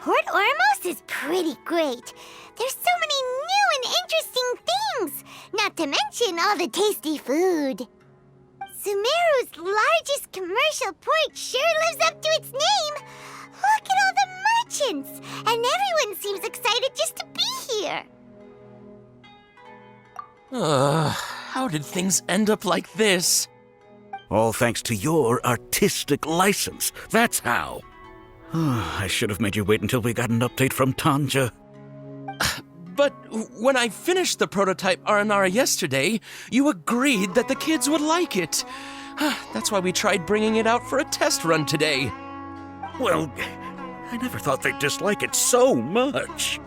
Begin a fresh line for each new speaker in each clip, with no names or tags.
Port Ormos is pretty great. There's so many new and interesting things, not to mention all the tasty food. Sumeru's largest commercial port sure lives up to its name. Look at all the merchants, and everyone seems excited just to be here.
How did things end up like this?
All thanks to your artistic license. That's how. I should have made you wait until we got an update from Tanja.
But when I finished the prototype Aranara yesterday, you agreed that the kids would like it. That's why we tried bringing it out for a test run today.
Well, I never thought they'd dislike it so much.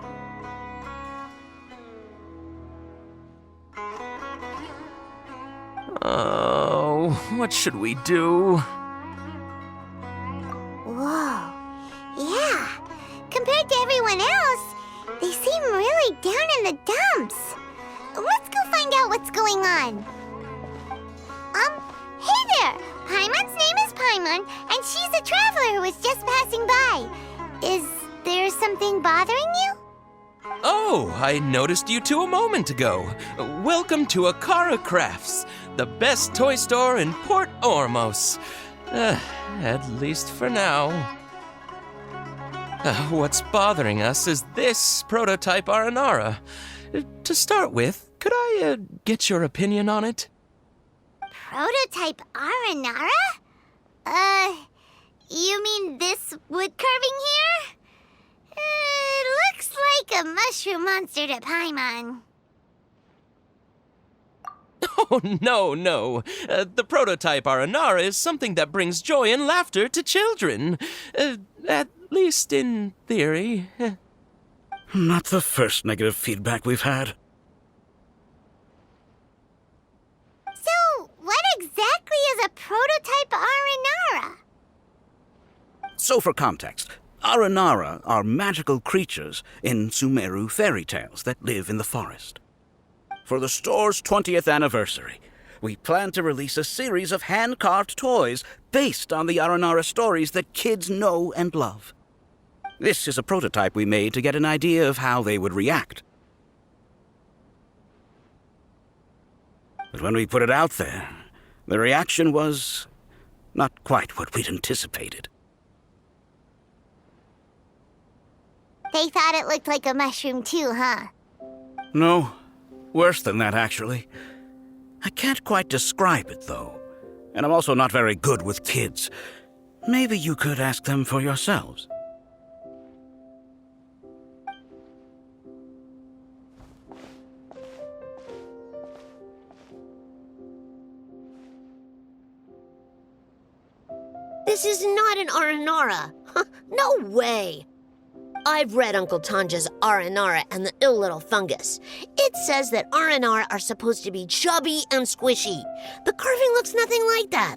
Oh, what should we do?
Whoa. Yeah. Compared to everyone else, they seem really down in the dumps. Let's go find out what's going on. Hey there! Paimon's name is Paimon, and she's a traveler who was just passing by. Is there something bothering you?
Oh, I noticed you two a moment ago. Welcome to Akara Crafts, the best toy store in Port Ormos. At least for now. What's bothering us is this prototype Aranara. To start with, could I get your opinion on it?
Prototype Aranara? You mean this wood carving here? It looks like a mushroom monster to Paimon.
Oh, no. The prototype Aranara is something that brings joy and laughter to children. At least in theory.
Not the first negative feedback we've had.
So, what exactly is a prototype Aranara?
So for context, Aranara are magical creatures in Sumeru fairy tales that live in the forest. For the store's 20th anniversary, we plan to release a series of hand-carved toys based on the Aranara stories that kids know and love. This is a prototype we made to get an idea of how they would react. But when we put it out there, the reaction was not quite what we'd anticipated.
They thought it looked like a mushroom too, huh?
No, worse than that, actually. I can't quite describe it, though. And I'm also not very good with kids. Maybe you could ask them for yourselves.
This is not an Aranara. No way. I've read Uncle Tanja's Aranara and the Ill Little Fungus. It says that Aranara are supposed to be chubby and squishy. The carving looks nothing like that.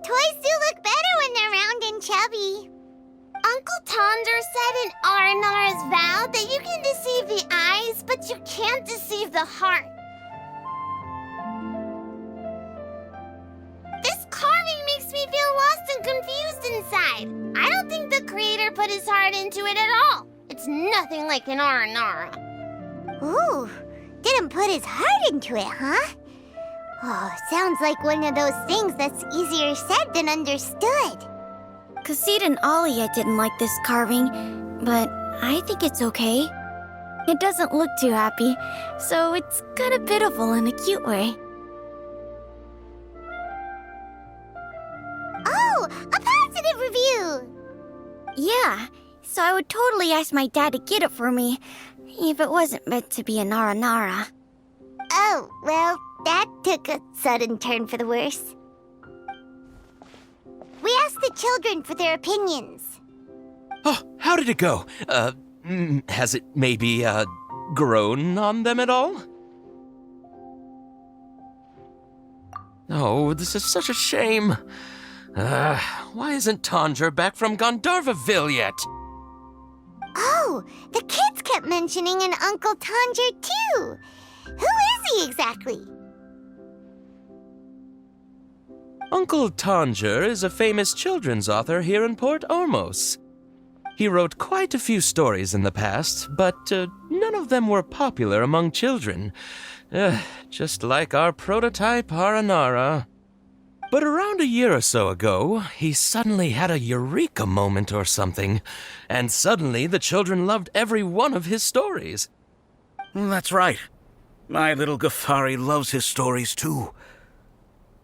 Toys do look better when they're round and chubby. Uncle Tonder said in Aranara's vow that you can deceive the eyes, but you can't deceive the heart. This carving makes me feel lost and confused inside. I don't think the creator put his heart into it at all. It's nothing like an Aranara. Ooh, didn't put his heart into it, huh? Oh, sounds like one of those things that's easier said than understood.
Kassid and Alia didn't like this carving, but I think it's okay. It doesn't look too happy, so it's kind of pitiful in a cute way.
Oh, a positive review!
Yeah, so I would totally ask my dad to get it for me, if it wasn't meant to be a Nara Nara.
Oh, well, that took a sudden turn for the worse. We asked the children for their opinions.
Oh, how did it go? Has it maybe, grown on them at all? Oh, this is such a shame. Why isn't Tanja back from Gandharvaville yet?
Oh, the kids kept mentioning an Uncle Tanger, too. Who is he exactly?
Uncle Tanger is a famous children's author here in Port Ormos. He wrote quite a few stories in the past, but none of them were popular among children. Just like our prototype Aranara. But around a year or so ago, he suddenly had a eureka moment or something, and suddenly the children loved every one of his stories.
That's right. My little Ghaffari loves his stories too.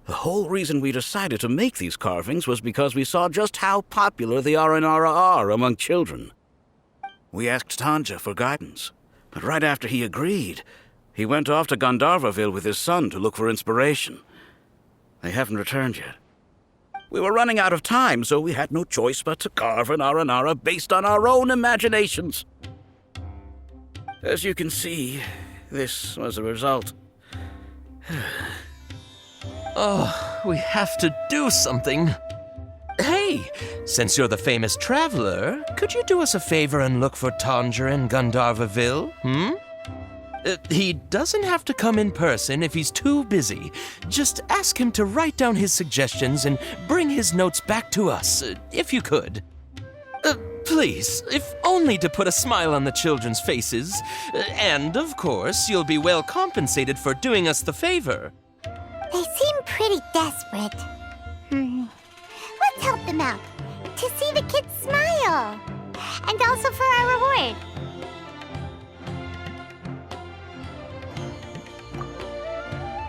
The whole reason we decided to make these carvings was because we saw just how popular the Aranara are among children. We asked Tanja for guidance, but right after he agreed, he went off to Gandharvaville with his son to look for inspiration. They haven't returned yet. We were running out of time, so we had no choice but to carve an Aranara based on our own imaginations. As you can see, this was the result.
Oh, we have to do something. Hey, since you're the famous traveler, could you do us a favor and look for Tanger in Gandharvaville, he doesn't have to come in person if he's too busy. Just ask him to write down his suggestions and bring his notes back to us, if you could. Please, if only to put a smile on the children's faces. And, of course, you'll be well compensated for doing us the favor.
They seem pretty desperate. Let's help them out. To see the kids smile. And also for our reward.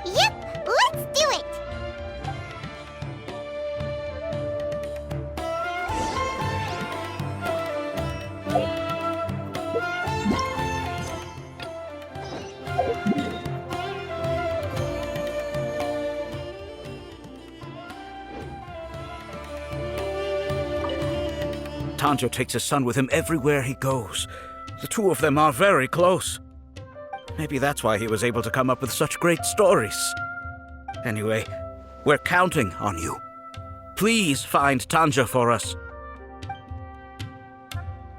Yep, let's do it!
Tanja takes his son with him everywhere he goes. The two of them are very close. Maybe that's why he was able to come up with such great stories. Anyway, we're counting on you. Please find Tanja for us.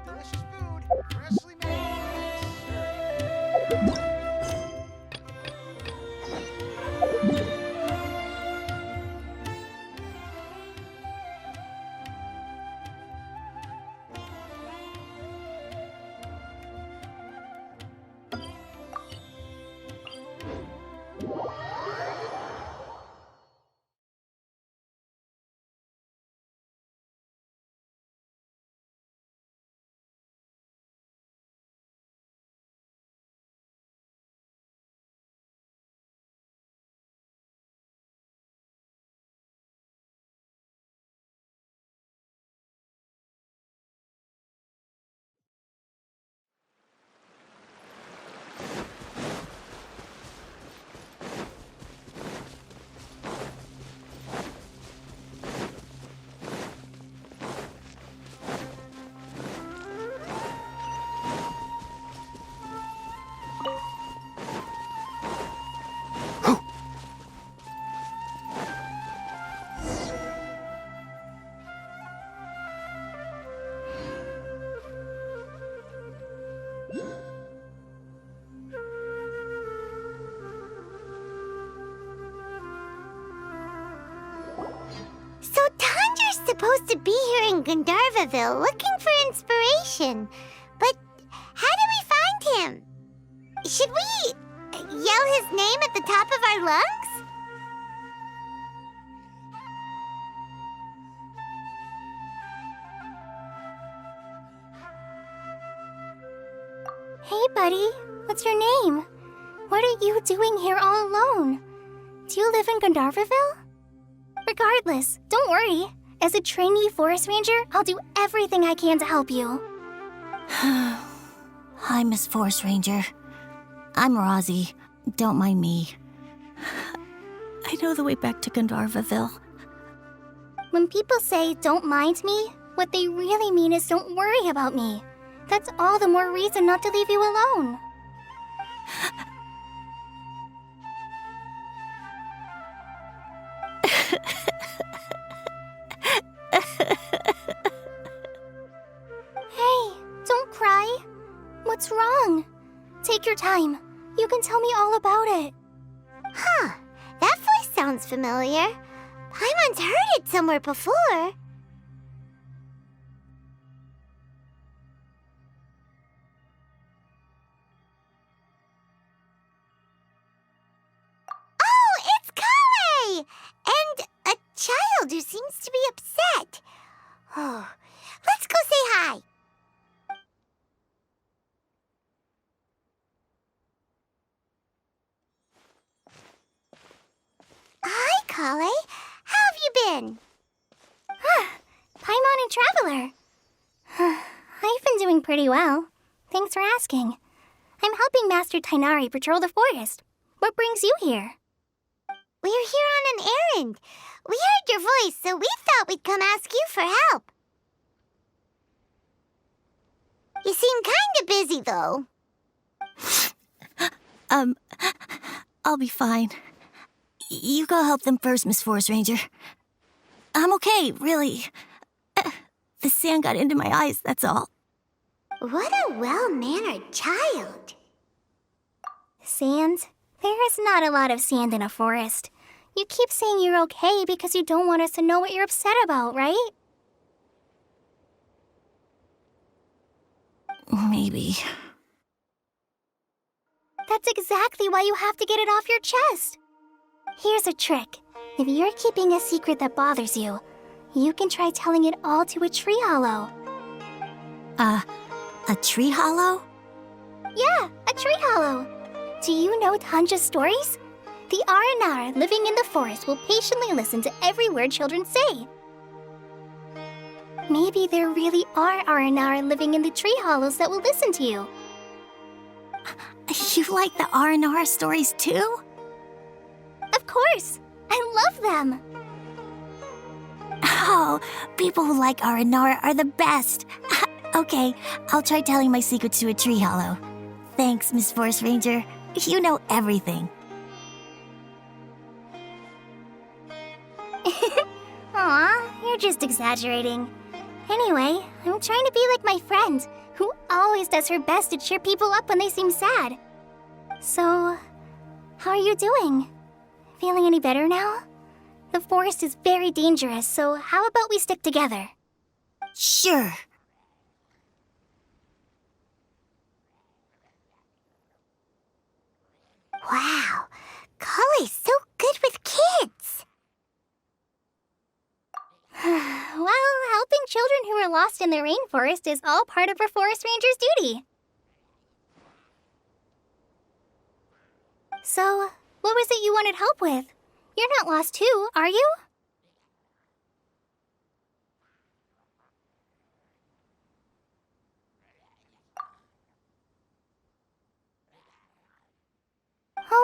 Delicious food, freshly made.
So Tanger's supposed to be here in Gandharvaville looking for inspiration. But how do we find him? Should we yell his name at the top of our lungs?
Hey, buddy. What's your name? What are you doing here all alone? Do you live in Gandharvaville? Regardless, don't worry. As a trainee forest ranger, I'll do everything I can to help you.
Hi, Miss Forest Ranger. I'm Rosie. Don't mind me. I know the way back to Gandharvaville.
When people say, don't mind me, what they really mean is don't worry about me. That's all the more reason not to leave you alone. Hey, don't cry. What's wrong? Take your time. You can tell me all about it.
Huh, that voice sounds familiar. Paimon's heard it somewhere before. Oh, it's Kale! And a child who seems to be upset. Oh, let's go say hi. Hi, Kale. How have you been?
Paimon and Traveler. I've been doing pretty well. Thanks for asking. I'm helping Master Tainari patrol the forest. What brings you here?
We're here on an errand. We heard your voice, so we thought we'd come ask you for help. You seem kind of busy, though.
I'll be fine. You go help them first, Miss Forest Ranger. I'm okay, really. The sand got into my eyes, that's all.
What a well-mannered child.
Sand? There is not a lot of sand in a forest. You keep saying you're okay because you don't want us to know what you're upset about, right?
Maybe.
That's exactly why you have to get it off your chest. Here's a trick. If you're keeping a secret that bothers you, you can try telling it all to a tree hollow.
A tree hollow?
Yeah, a tree hollow. Do you know Tanja's stories? The Aranara living in the forest will patiently listen to every word children say. Maybe there really are Aranara living in the tree hollows that will listen to you.
You like the R&R stories too?
Of course! I love them!
Oh, people who like R&R are the best. Okay, I'll try telling my secrets to a tree hollow. Thanks, Miss Forest Ranger. You know everything.
Aw, you're just exaggerating. Anyway, I'm trying to be like my friend, who always does her best to cheer people up when they seem sad. So, how are you doing? Feeling any better now? The forest is very dangerous, so how about we stick together?
Sure.
Wow, Kale's so good with kids.
Well, helping children who are lost in the rainforest is all part of a forest ranger's duty. So, what was it you wanted help with? You're not lost too, are you?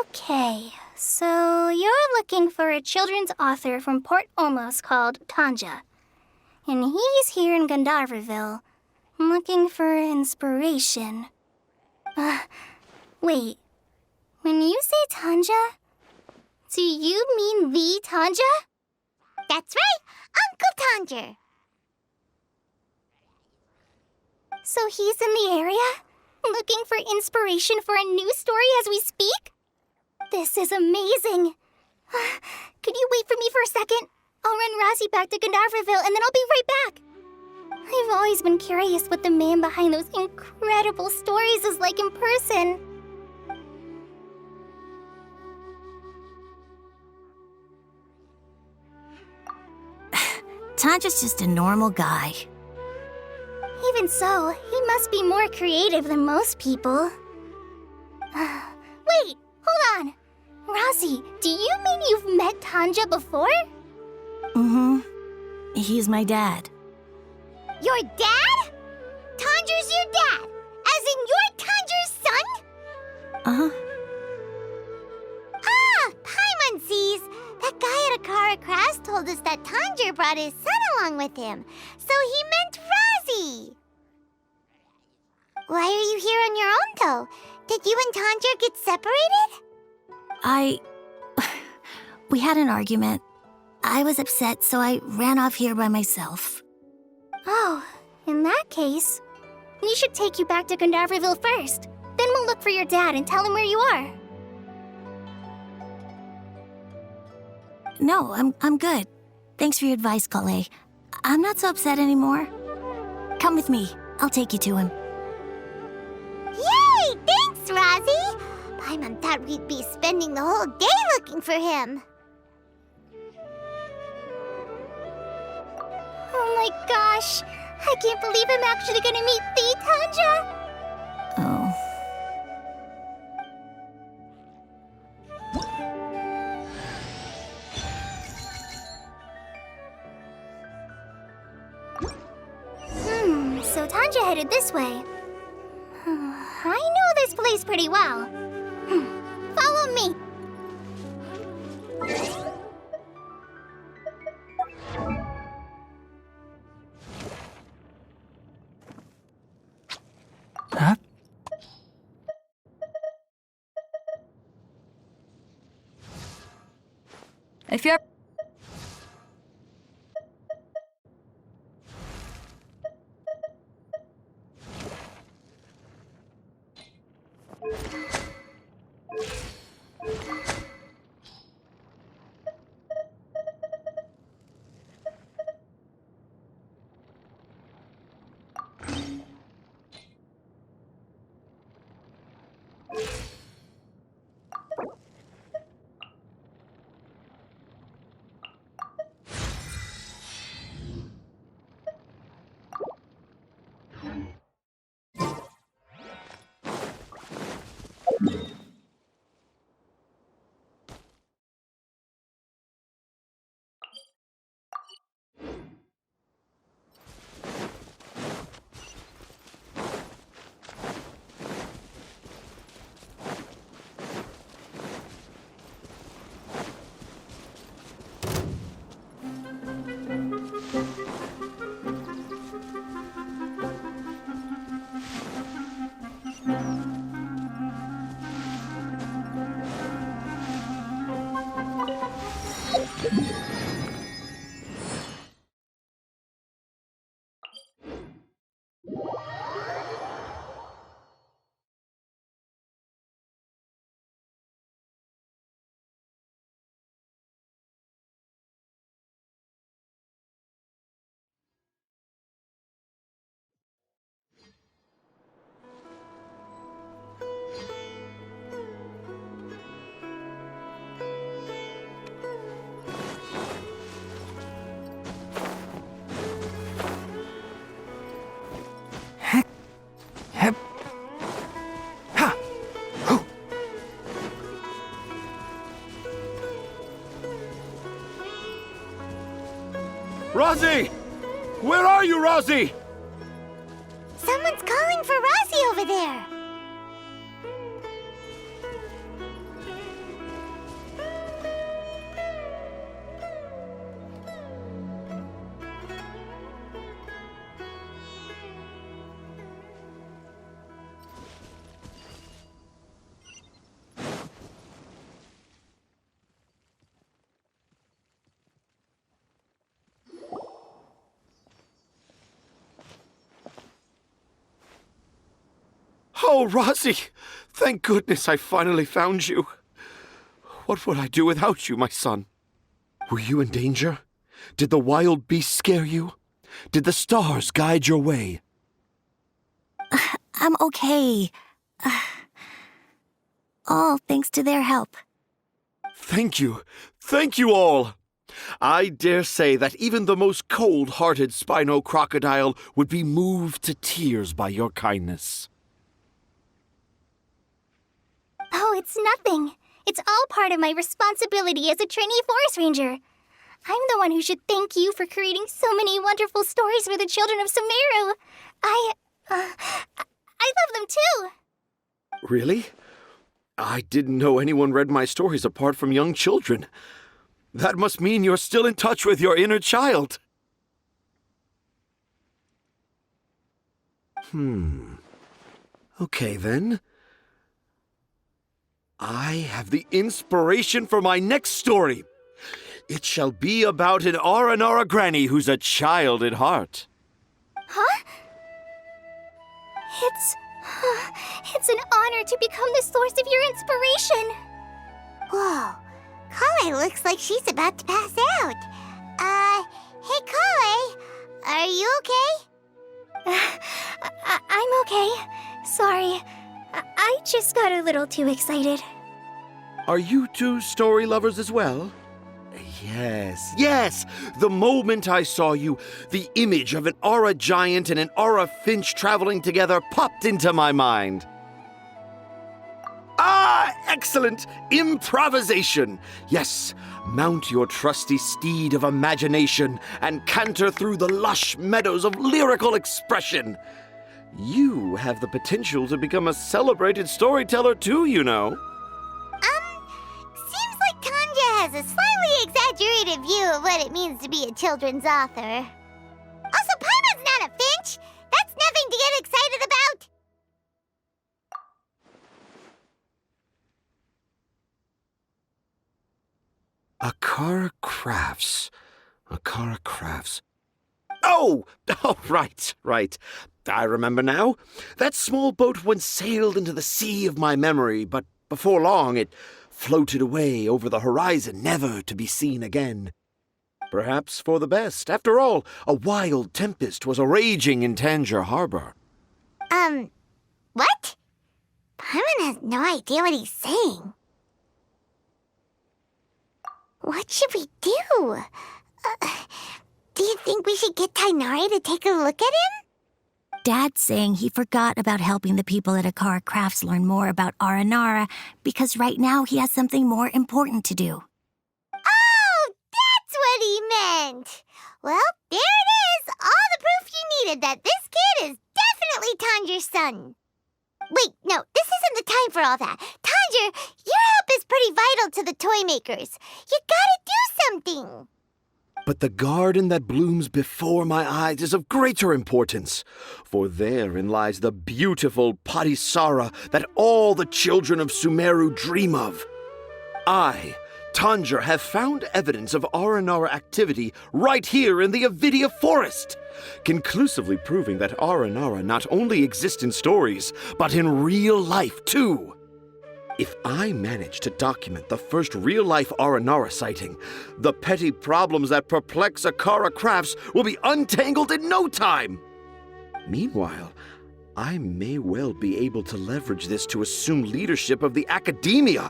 Okay, so you're looking for a children's author from Port Ormos called Tanja. And he's here in Gandharvaville, looking for inspiration. Wait. When you say Tanja, do you mean the Tanja?
That's right, Uncle Tanger.
So he's in the area, looking for inspiration for a new story as we speak? This is amazing. Could you wait for me for a second? I'll run Rosie back to Gandharvaville and then I'll be right back. I've always been curious what the man behind those incredible stories is like in person.
Tanja's just a normal guy.
Even so, he must be more creative than most people. Wait, hold on. Rossi, do you mean you've met Tanja before?
Mm-hmm. He's my dad.
Your dad? Tanger's your dad? As in you're Tanger's son?
Uh-huh.
Ah, Paimon sees. That guy at Akara Crafts told us that Tanger brought his son along with him. So he meant Razi. Why are you here on your own, though? Did you and Tanger get separated?
We had an argument. I was upset, so I ran off here by myself.
Oh, in that case, we should take you back to Gandaverville first. Then we'll look for your dad and tell him where you are.
No, I'm good. Thanks for your advice, Kale. I'm not so upset anymore. Come with me. I'll take you to him.
Yay! Thanks, Razi! Paimon thought we'd be spending the whole day looking for him.
Oh my gosh! I can't believe I'm actually gonna meet the Tanja!
Oh.
So Tanja headed this way. I know this place pretty well. Follow me.
Huh?
If you're...
Rosie! Where are you, Rosie?
Someone's calling for Razi over there.
Oh, Rosie! Thank goodness I finally found you. What would I do without you, my son? Were you in danger? Did the wild beasts scare you? Did the stars guide your way?
I'm okay. All thanks to their help.
Thank you. Thank you all. I dare say that even the most cold-hearted Spino crocodile would be moved to tears by your kindness.
Oh, it's nothing. It's all part of my responsibility as a trainee forest ranger. I'm the one who should thank you for creating so many wonderful stories for the children of Sumeru. I love them too.
Really? I didn't know anyone read my stories apart from young children. That must mean you're still in touch with your inner child. Okay, then. I have the inspiration for my next story. It shall be about an Aranara granny who's a child at heart.
Huh? It's an honor to become the source of your inspiration.
Whoa. Kale looks like she's about to pass out. Hey Kale, are you okay?
I'm okay. Sorry. I just got a little too excited.
Are you two story lovers as well? Yes. The moment I saw you, the image of an Aura giant and an Aura finch traveling together popped into my mind. Ah, excellent! Improvisation! Yes, mount your trusty steed of imagination and canter through the lush meadows of lyrical expression. You have the potential to become a celebrated storyteller too, you know.
Seems like Tanja has a slightly exaggerated view of what it means to be a children's author. Also, Paimon's not a finch! That's nothing to get excited about!
Akara Crafts. Oh, right. I remember now. That small boat once sailed into the sea of my memory, but before long it floated away over the horizon, never to be seen again. Perhaps for the best. After all, a wild tempest was a-raging in Tangier Harbor.
What? Paimon has no idea what he's saying. What should we do? Do you think we should get Tainari to take a look at him?
Dad's saying he forgot about helping the people at Akara Crafts learn more about Aranara because right now he has something more important to do.
Oh, that's what he meant! Well, there it is! All the proof you needed that this kid is definitely Tanger's son. Wait, no, this isn't the time for all that. Tanger, your help is pretty vital to the toy makers. You gotta do something.
But the garden that blooms before my eyes is of greater importance, for therein lies the beautiful Padisara that all the children of Sumeru dream of. I, Tanger, have found evidence of Aranara activity right here in the Avidia forest, conclusively proving that Aranara not only exist in stories, but in real life too. If I manage to document the first real-life Aranara sighting, the petty problems that perplex Akara Crafts will be untangled in no time. Meanwhile, I may well be able to leverage this to assume leadership of the academia.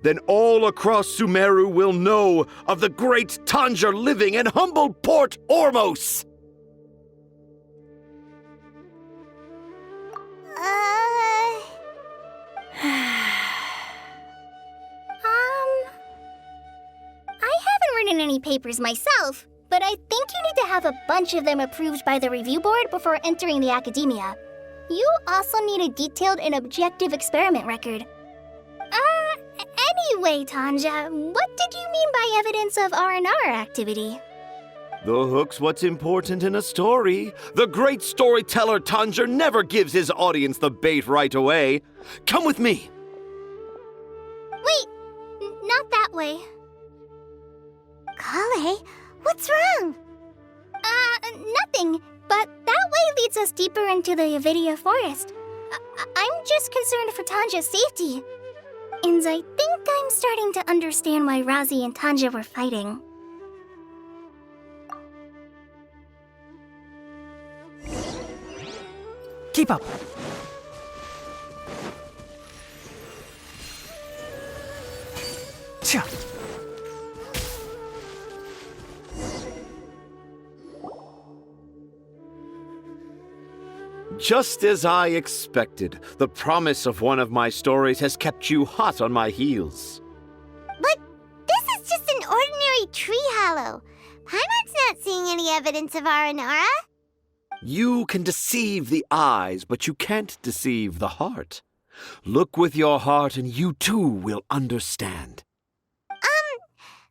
Then all across Sumeru will know of the great Tanger living in humble Port Ormos.
I haven't written any papers myself, but I think you need to have a bunch of them approved by the review board before entering the academia. You also need a detailed and objective experiment record. Anyway, Tanja, what did you mean by evidence of Aranara activity?
The hook's what's important in a story. The great storyteller Tanger never gives his audience the bait right away. Come with me.
Wait, not that way.
Kale, what's wrong?
Nothing, but that way leads us deeper into the Avidia forest. I'm just concerned for Tanja's safety. And I think I'm starting to understand why Razi and Tanja were fighting.
Keep up. Cha.
Just as I expected, the promise of one of my stories has kept you hot on my heels.
But this is just an ordinary tree hollow. Paimon's not seeing any evidence of Aranara.
You can deceive the eyes, but you can't deceive the heart. Look with your heart and you too will understand.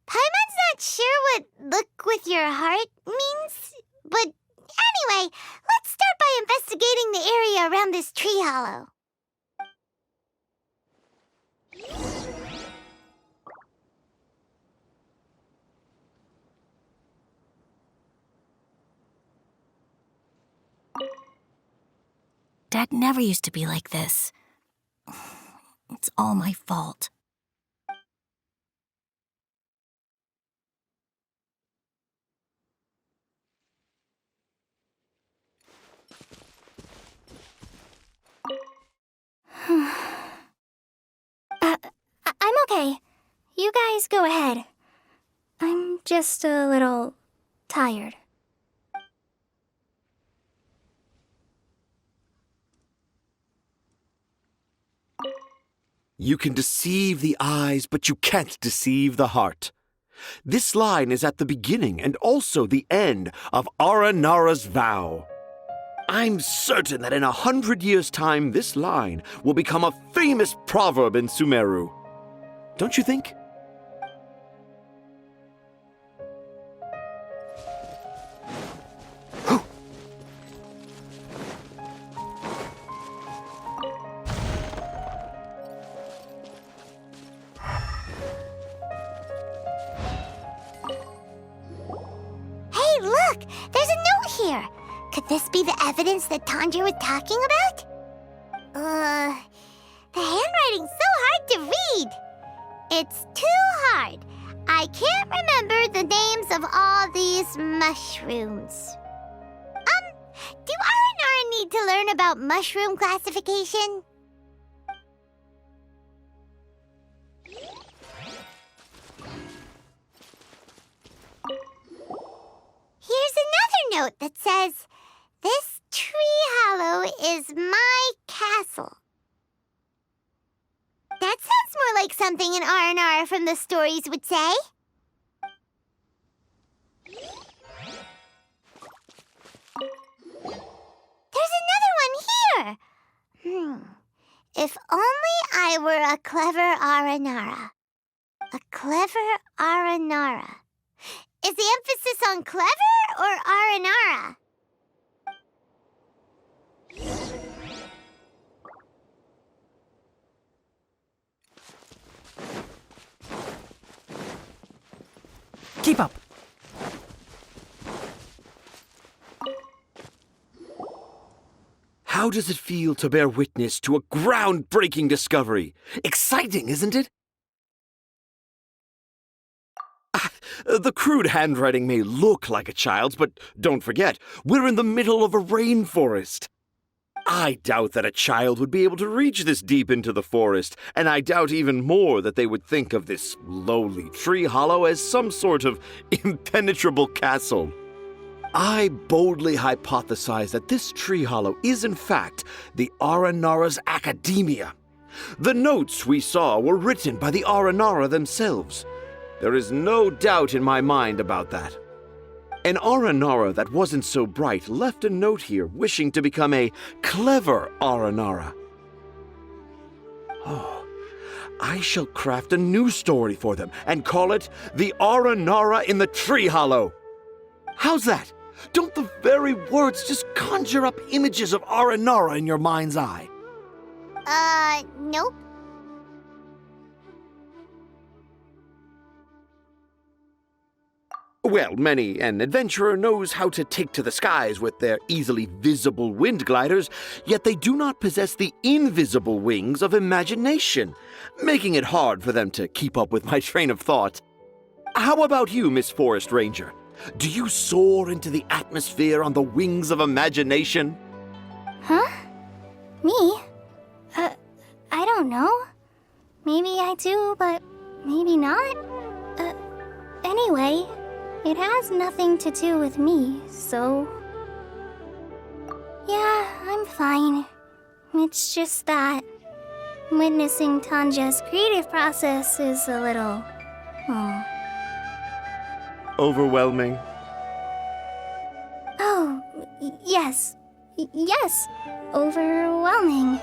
Paimon's not sure what look with your heart means, but anyway, let's start by investigating the area around this tree hollow.
Dad never used to be like this. It's all my fault.
I'm okay. You guys go ahead. I'm just a little tired.
You can deceive the eyes, but you can't deceive the heart. This line is at the beginning and also the end of Aranara's vow. I'm certain that in 100 years' time, this line will become a famous proverb in Sumeru. Don't you think?
Hey, look! There's a note here! Could this be the evidence that Tanja was talking about? The handwriting's so hard to read. It's too hard. I can't remember the names of all these mushrooms. Do Aranara need to learn about mushroom classification? Here's another note that says, "This tree hollow is my castle." That sounds more like something an R&R from the stories would say. There's another one here! If only I were a clever Aranara. A clever Aranara. Is the emphasis on clever or Aranara?
Keep up.
How does it feel to bear witness to a groundbreaking discovery? Exciting, isn't it? The crude handwriting may look like a child's, but don't forget, we're in the middle of a rainforest. I doubt that a child would be able to reach this deep into the forest, and I doubt even more that they would think of this lowly tree hollow as some sort of impenetrable castle. I boldly hypothesize that this tree hollow is in fact the Aranara's academia. The notes we saw were written by the Aranara themselves. There is no doubt in my mind about that. An Aranara that wasn't so bright left a note here wishing to become a clever Aranara. Oh, I shall craft a new story for them and call it The Aranara in the Tree Hollow. How's that? Don't the very words just conjure up images of Aranara in your mind's eye?
Nope.
Well, many an adventurer knows how to take to the skies with their easily visible wind gliders, yet they do not possess the invisible wings of imagination, making it hard for them to keep up with my train of thought. How about you, Miss Forest Ranger? Do you soar into the atmosphere on the wings of imagination?
Huh? Me? I don't know. Maybe I do, but maybe not. Anyway, it has nothing to do with me, so... Yeah, I'm fine. It's just that witnessing Tanja's creative process is a little...
Overwhelming.
Oh, yes. Yes, overwhelming.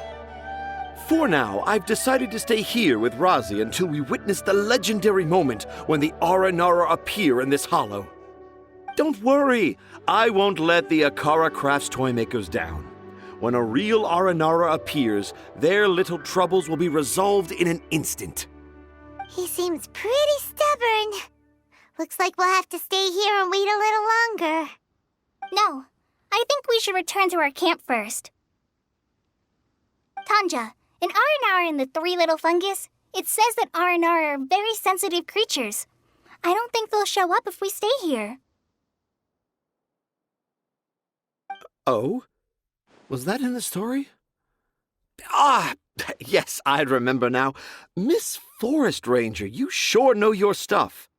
For now, I've decided to stay here with Razi until we witness the legendary moment when the Aranara appear in this hollow. Don't worry, I won't let the Akara Crafts toymakers down. When a real Aranara appears, their little troubles will be resolved in an instant.
He seems pretty stubborn. Looks like we'll have to stay here and wait a little longer.
No, I think we should return to our camp first. Tanja, in Aranara and the Three Little Fungus, it says that Aranara are very sensitive creatures. I don't think they'll show up if we stay here.
Oh? Was that in the story? Ah, yes, I remember now. Miss Forest Ranger, you sure know your stuff.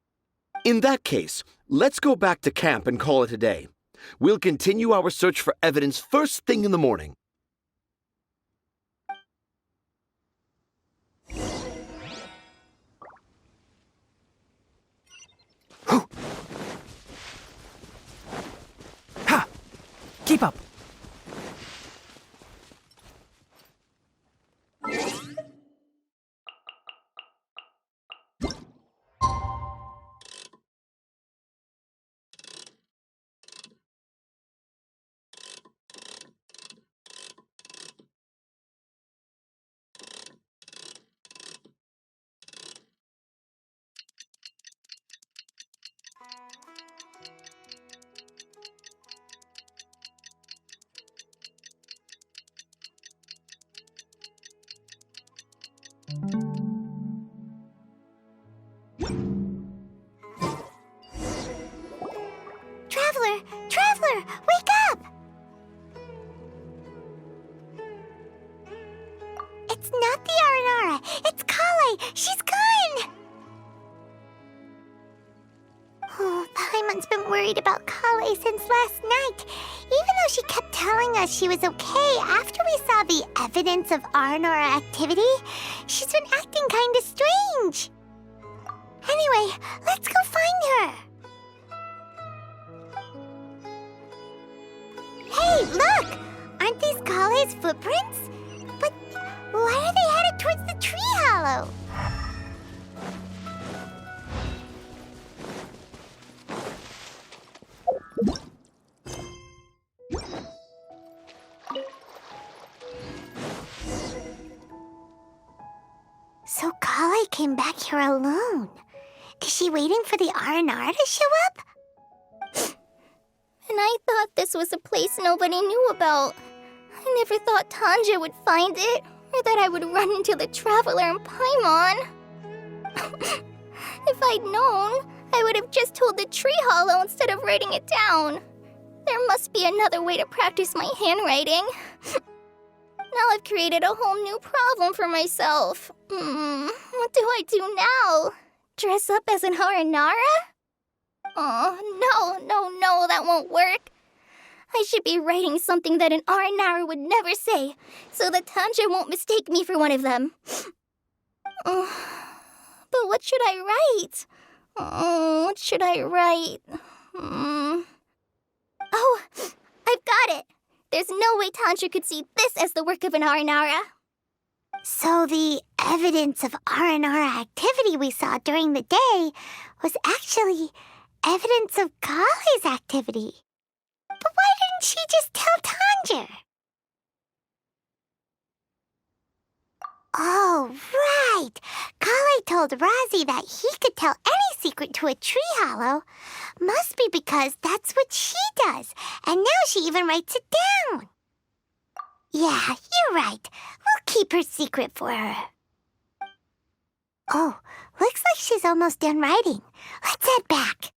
In that case, let's go back to camp and call it a day. We'll continue our search for evidence first thing in the morning.
Ha! Keep up.
Traveler, wake up! It's not the Aranara, it's Kale! She's gone! Oh, Paimon's been worried about Kale since last night. Even though she kept telling us she was okay after we saw the evidence of Aranara activity, she's been acting kinda strange. Anyway, let's go find her. Hey, look! Aren't these Kale's footprints? But why are they headed towards the tree hollow? So Kale came back here alone. Is she waiting for the Aranara to show up?
And I thought this was a place nobody knew about. I never thought Tanja would find it, or that I would run into the Traveler and Paimon. If I'd known, I would have just told the tree hollow instead of writing it down. There must be another way to practice my handwriting. Now I've created a whole new problem for myself. What do I do now? Dress up as an Aranara? Oh, no, that won't work. I should be writing something that an Aranara would never say, so that Tanja won't mistake me for one of them. But what should I write? What should I write? Oh, I've got it! There's no way Tanja could see this as the work of an Aranara.
So the evidence of Aranara activity we saw during the day was actually evidence of Kale's activity. But why didn't she just tell Tanja? Oh, right. Kale told Razi that he could tell any secret to a tree hollow. Must be because that's what she does. And now she even writes it down. Yeah, you're right. We'll keep her secret for her. Oh, looks like she's almost done writing. Let's head back.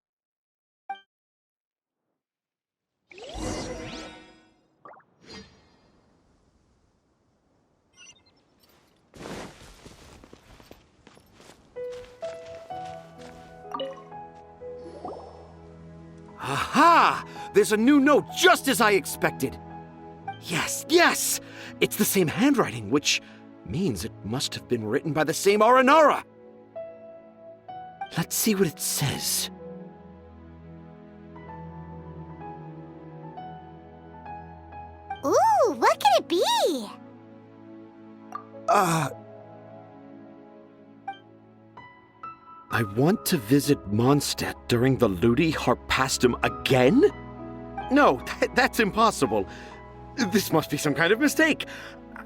Aha! There's a new note just as I expected. Yes! It's the same handwriting, which means it must have been written by the same Aranara. Let's see what it says.
Ooh, what could it be?
I want to visit Mondstadt during the Ludi Harpastum again? No, that's impossible. This must be some kind of mistake.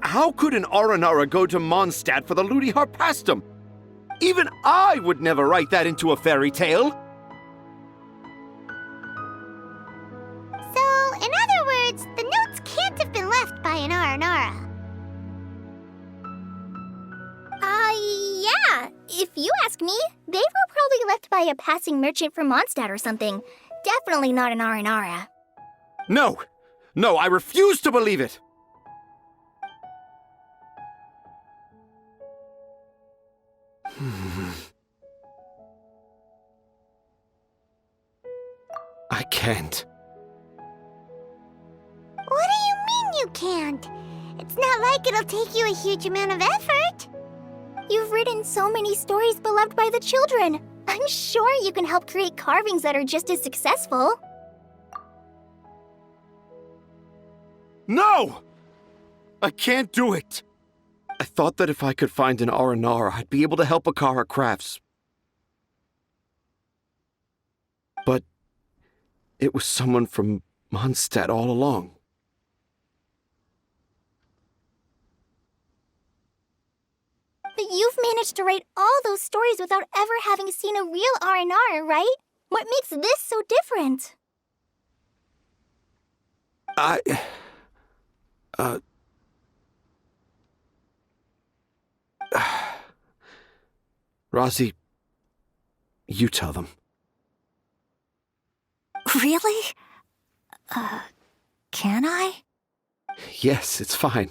How could an Aranara go to Mondstadt for the Ludi Harpastum? Even I would never write that into a fairy tale.
So, in other words, the notes can't have been left by an Aranara.
Yeah. If you ask me, they were probably left by a passing merchant from Mondstadt or something. Definitely not an Aranara.
No, I refuse to believe it. I can't.
What do you mean you can't? It's not like it'll take you a huge amount of effort.
You've written so many stories beloved by the children. I'm sure you can help create carvings that are just as successful.
No! I can't do it. I thought that if I could find an Aranara, I'd be able to help Akara Crafts. But it was someone from Mondstadt all along.
But you've managed to write all those stories without ever having seen a real Aranara, right? What makes this so different?
Rosie, you tell them.
Really? Can I?
Yes, it's fine.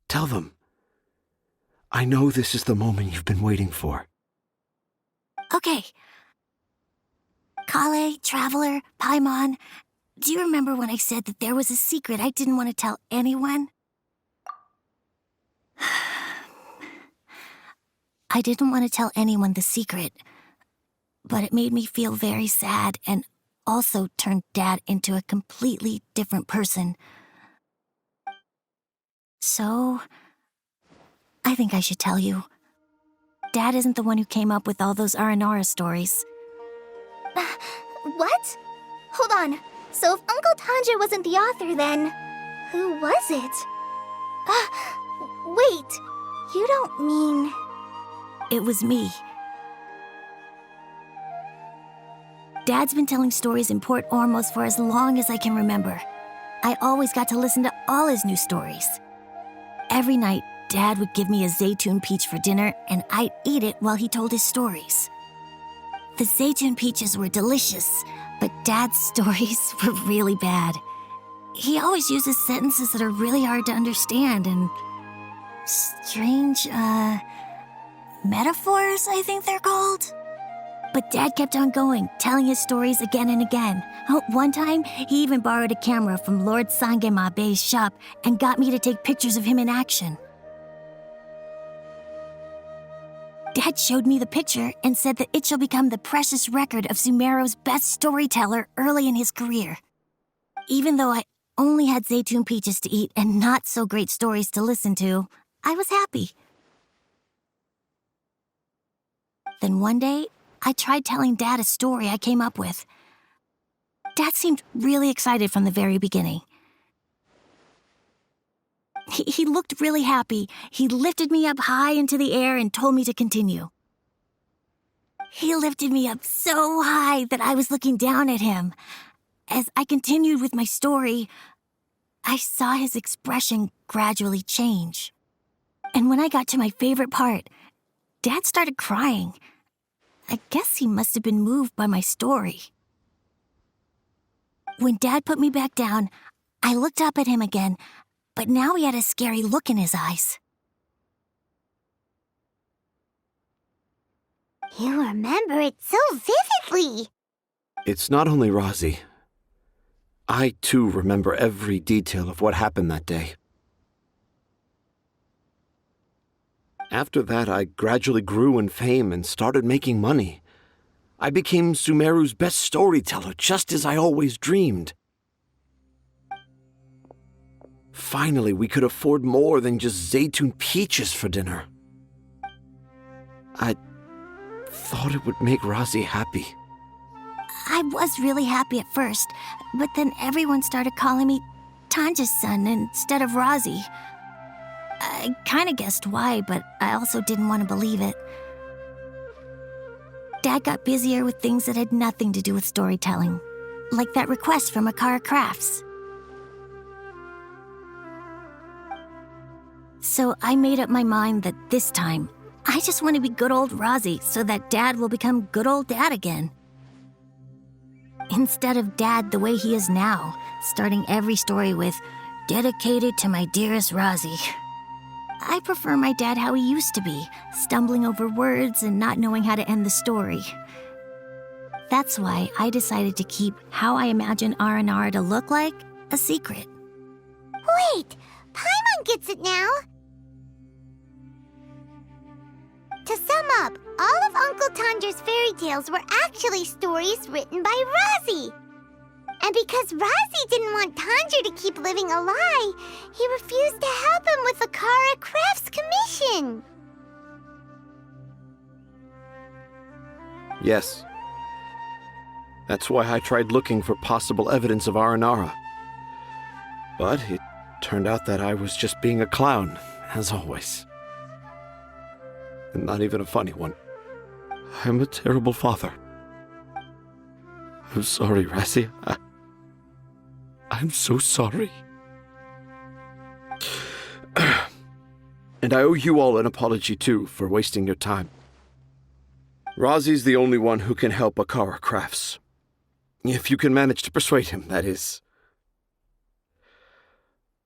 Tell them. I know this is the moment you've been waiting for.
Okay. Kale, Traveler, Paimon, do you remember when I said that there was a secret I didn't want to tell anyone? I didn't want to tell anyone the secret, but it made me feel very sad and also turned Dad into a completely different person. So, I think I should tell you. Dad isn't the one who came up with all those Aranara stories.
What? Hold on. So if Uncle Tanja wasn't the author, then who was it? Wait. You don't mean...
It was me. Dad's been telling stories in Port Ormos for as long as I can remember. I always got to listen to all his new stories. Every night, Dad would give me a Zaytun peach for dinner, and I'd eat it while he told his stories. The Zaytun peaches were delicious, but Dad's stories were really bad. He always uses sentences that are really hard to understand and strange, metaphors, I think they're called. But Dad kept on going, telling his stories again and again. One time, he even borrowed a camera from Lord Sangema Bey's shop and got me to take pictures of him in action. Dad showed me the picture and said that it shall become the precious record of Sumeru's best storyteller early in his career. Even though I only had Zaytun peaches to eat and not so great stories to listen to, I was happy. Then one day, I tried telling Dad a story I came up with. Dad seemed really excited from the very beginning. He looked really happy. He lifted me up high into the air and told me to continue. He lifted me up so high that I was looking down at him. As I continued with my story, I saw his expression gradually change. And when I got to my favorite part, Dad started crying. I guess he must have been moved by my story. When Dad put me back down, I looked up at him again, but now he had a scary look in his eyes.
You remember it so vividly.
It's not only Rosie. I too remember every detail of what happened that day. After that, I gradually grew in fame and started making money. I became Sumeru's best storyteller, just as I always dreamed. Finally, we could afford more than just Zaytun peaches for dinner. I thought it would make Razi happy.
I was really happy at first, but then everyone started calling me Tanja's son instead of Razi. I kind of guessed why, but I also didn't want to believe it. Dad got busier with things that had nothing to do with storytelling, like that request from Akara Crafts. So I made up my mind that this time, I just want to be good old Razi so that Dad will become good old Dad again. Instead of Dad the way he is now, starting every story with, "Dedicated to my dearest Razi." I prefer my dad how he used to be, stumbling over words and not knowing how to end the story. That's why I decided to keep how I imagine Aranara to look like a secret.
Wait, Paimon gets it now. To sum up, all of Uncle Tanja's fairy tales were actually stories written by Razi. And because Razi didn't want Tanja to keep living a lie, he refused to help him with the Akara Crafts commission.
Yes. That's why I tried looking for possible evidence of Aranara. But it turned out that I was just being a clown, as always. And not even a funny one. I'm a terrible father. I'm sorry, Razi. I'm so sorry. And I owe you all an apology, too, for wasting your time. Razi's the only one who can help Akara Crafts. If you can manage to persuade him, that is.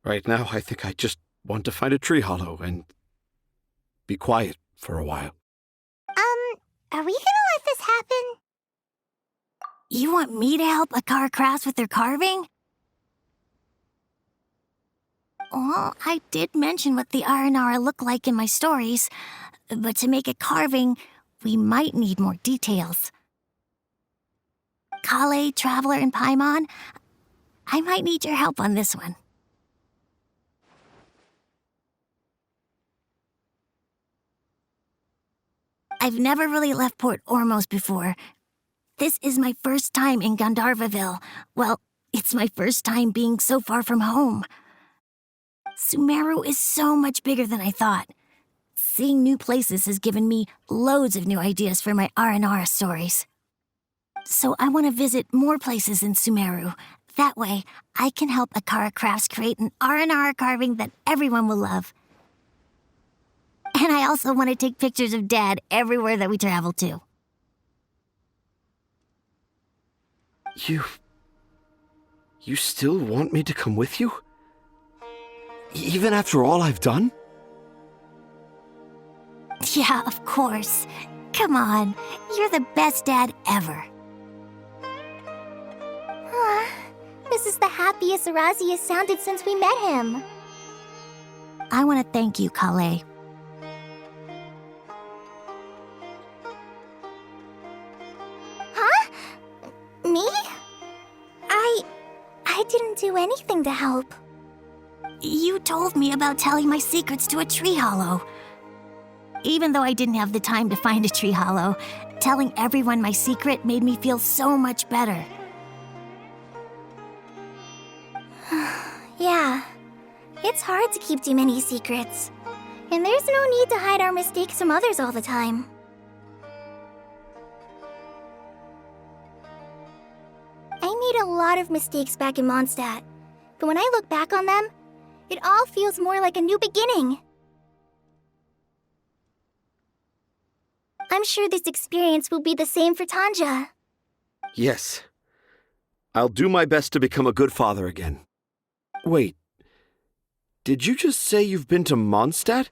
Right now, I think I just want to find a tree hollow and be quiet for a while.
Are we gonna let this happen?
You want me to help Akara Crafts with their carving? Well, I did mention what the Aranara look like in my stories, but to make a carving, we might need more details. Kale, Traveler, and Paimon, I might need your help on this one. I've never really left Port Ormos before. This is my first time in Gandharvaville. Well, it's my first time being so far from home. Sumeru is so much bigger than I thought. Seeing new places has given me loads of new ideas for my Aranara stories. So I want to visit more places in Sumeru. That way, I can help Akara Crafts create an Aranara carving that everyone will love. And I also want to take pictures of Dad everywhere that we travel to.
You still want me to come with you? Even after all I've done?
Yeah, of course. Come on, you're the best dad ever.
This is the happiest Razi has sounded since we met him.
I want to thank you, Kale.
Huh? Me? I didn't do anything to help.
You told me about telling my secrets to a tree hollow. Even though I didn't have the time to find a tree hollow, telling everyone my secret made me feel so much better.
Yeah, it's hard to keep too many secrets. And there's no need to hide our mistakes from others all the time. I made a lot of mistakes back in Mondstadt, but when I look back on them, it all feels more like a new beginning. I'm sure this experience will be the same for Tanja.
Yes. I'll do my best to become a good father again. Wait. Did you just say you've been to Mondstadt?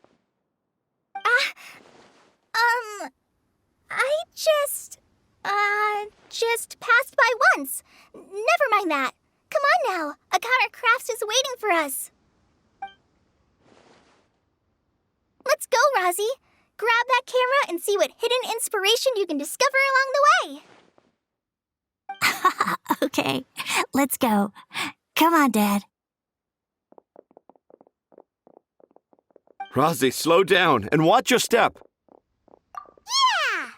I just passed by once. Never mind that. Come on now. Akara Crafts is waiting for us. Let's go, Rozzy. Grab that camera and see what hidden inspiration you can discover along the way.
Okay, let's go. Come on, Dad.
Rozzy, slow down and watch your step.
Yeah!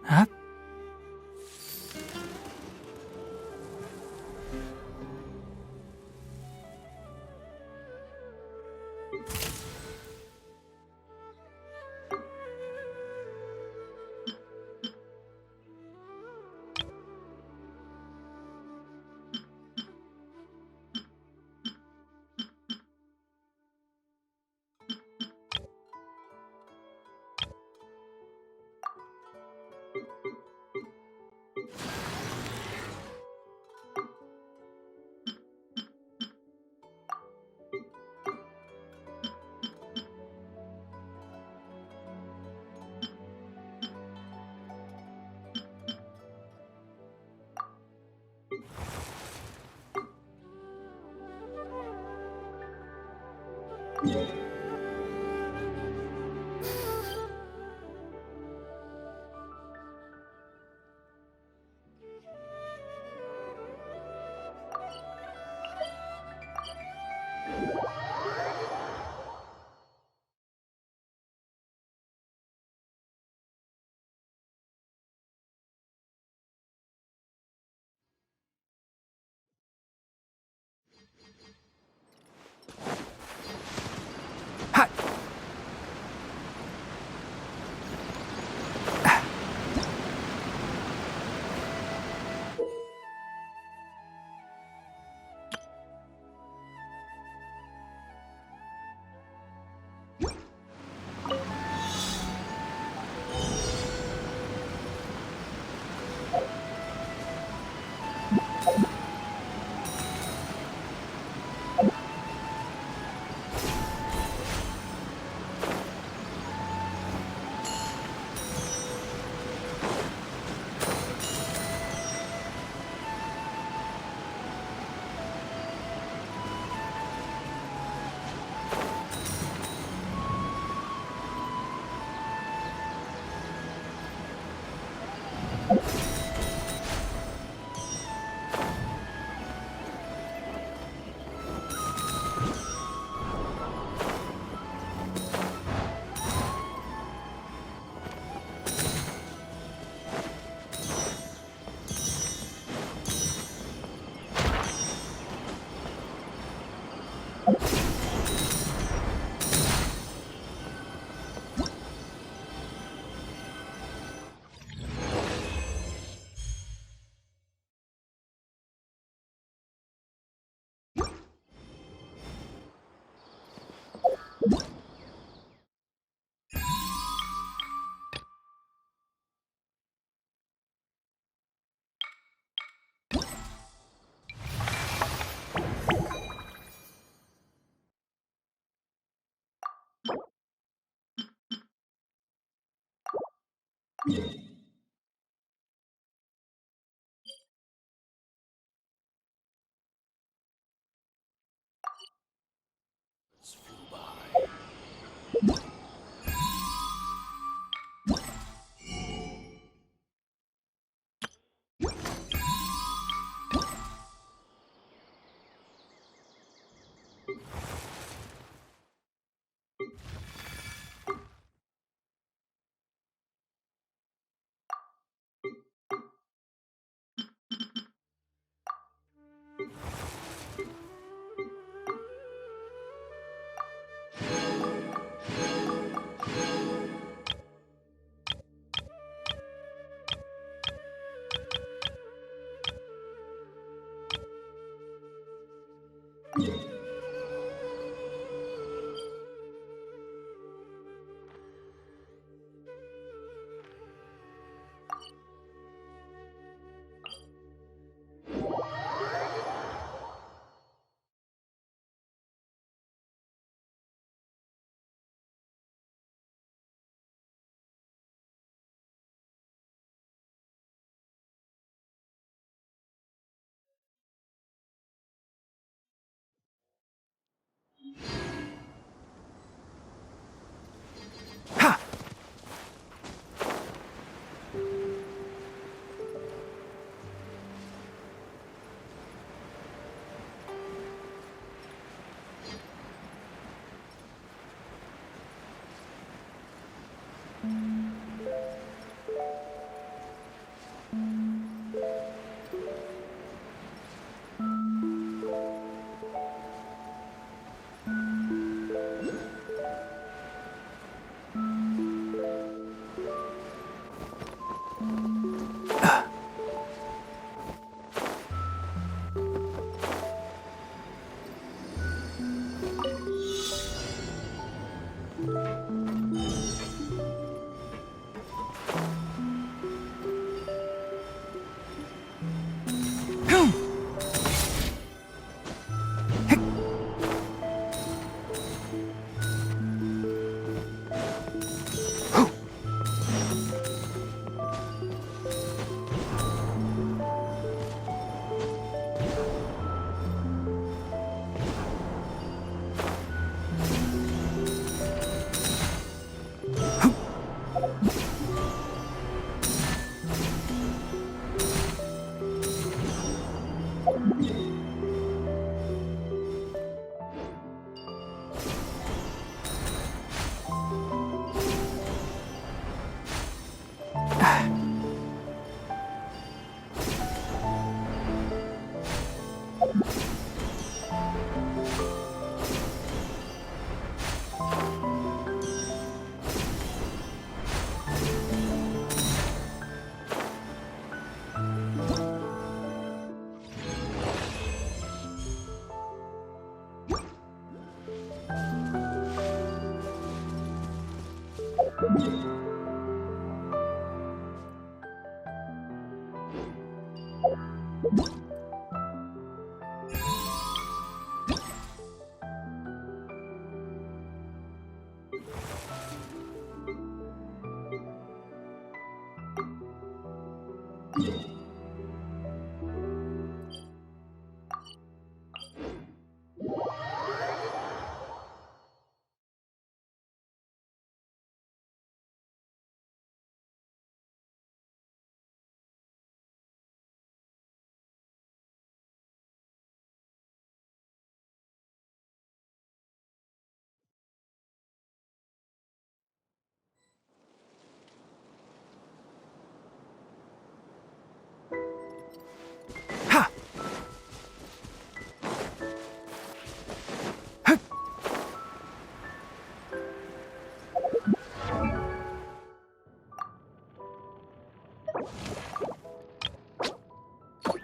Huh? Ha!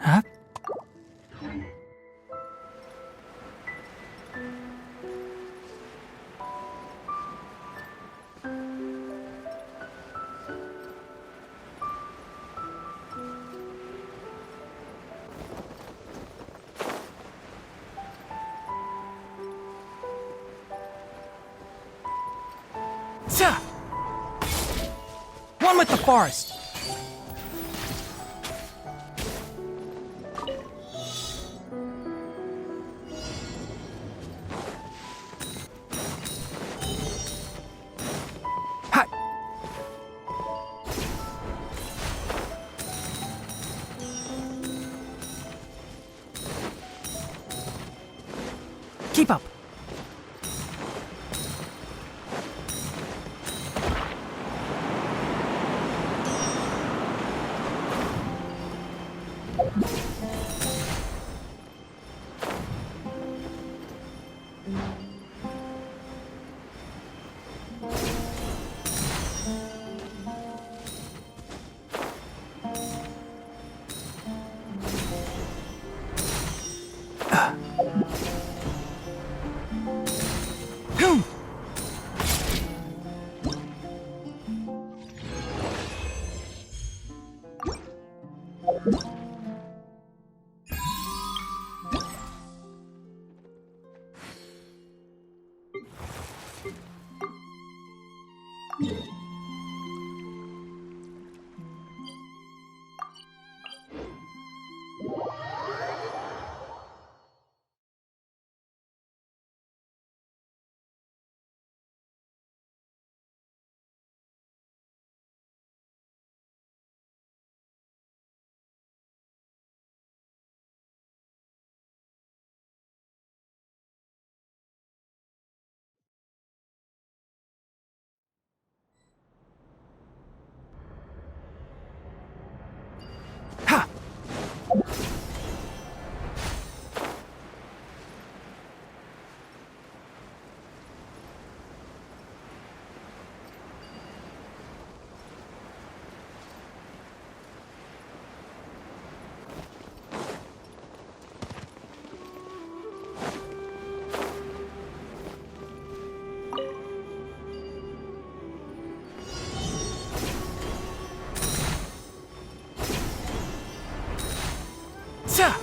Huh? Sir! One with the forest! Hi! Keep up! Ha! Sir!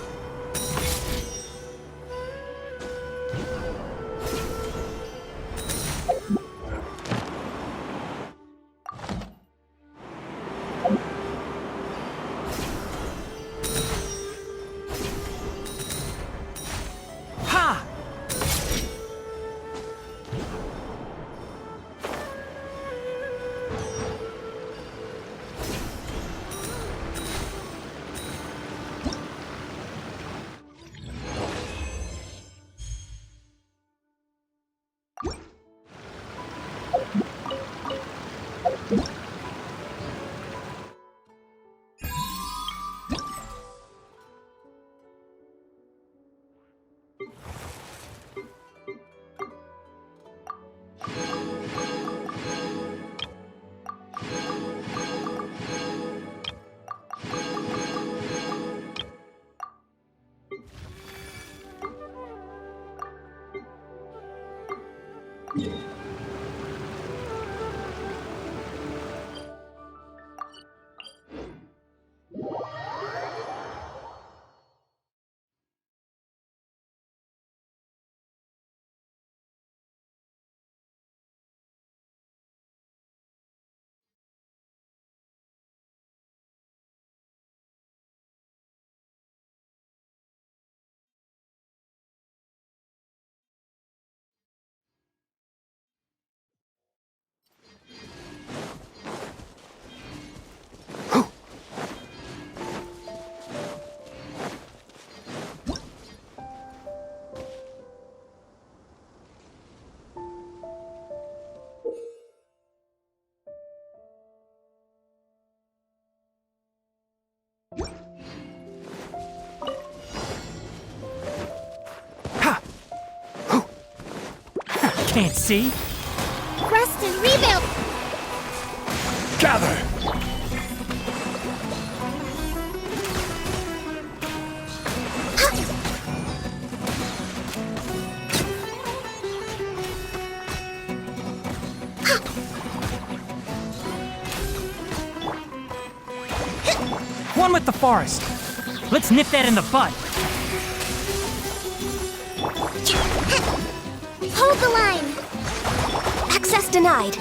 Ha! can't see.
Rest and rebuild!
Gather!
One with the forest. Let's nip that in the bud.
Hold the line! Access denied.